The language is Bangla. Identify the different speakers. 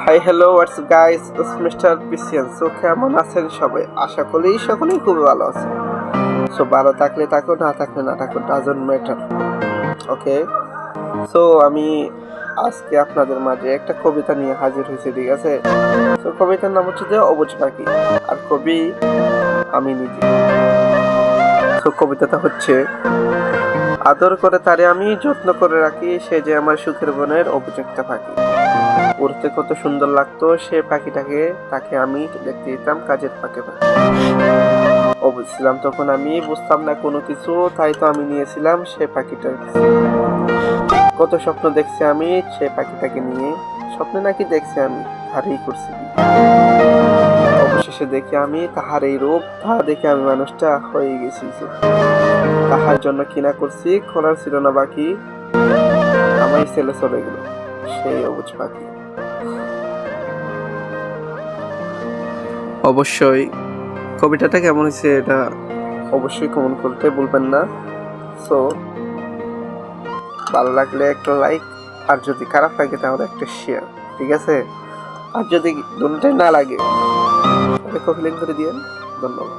Speaker 1: High hello what's guys, mister PCN. So কেমন আছেন সবাই? আশা করি সকলেই খুবই ভালো আছে। সো ভালো থাকলে থাকো, না থাকলে না থাকো, ডাজন্ট ম্যাটার। ওকে, সো আমি আজকে আপনাদের মাঝে একটা কবিতা নিয়ে হাজির হয়েছি, ঠিক আছে? তো কবিতার নাম হচ্ছে যে অবুঝ পাখি, আর কবি আমি নিজে। তো কবিতাটা হচ্ছে: আদর করে তারে আমি যত্ন করে রাখি, সে যে আমার সুখের বনের অবুঝ একটা পাখি। উড়তে কত সুন্দর লাগতো সে পাখিটাকে, তাকে আমি দেখতে দিতাম কাজের ফাঁকে ফাঁকে। অবুঝ ছিলাম তখন আমি, বুঝতাম না কোনো কিছু, তাই তো আমি নিয়েছিলাম সে পাখিটার পিছু। কত স্বপ্ন দেখছি আমি সে পাখিটাকে নিয়ে, স্বপ্নে নাকি দেখছি আমি তাহারই করছি বিয়ে। অবশেষে দেখি আমি তাহার এই রূপ, তাহা দেখে আমি মানুষটা হয়ে গেছি চুপ। তাহার জন্য কিনা করছি খোলার ছিল না বাকি, আমায় ছেলে চলে গেল সেই অবুঝ পাখি। অবশ্যই কবিতাটা কেমন হয়েছে এটা অবশ্যই কমেন্ট করতে ভুলবেন না। সো ভালো লাগলে একটা লাইক, আর যদি খারাপ লাগে তাহলে একটা শেয়ার, ঠিক আছে? আর যদি দুটোটাই না লাগে তাহলে কমেন্ট করে দিয়েন। ধন্যবাদ।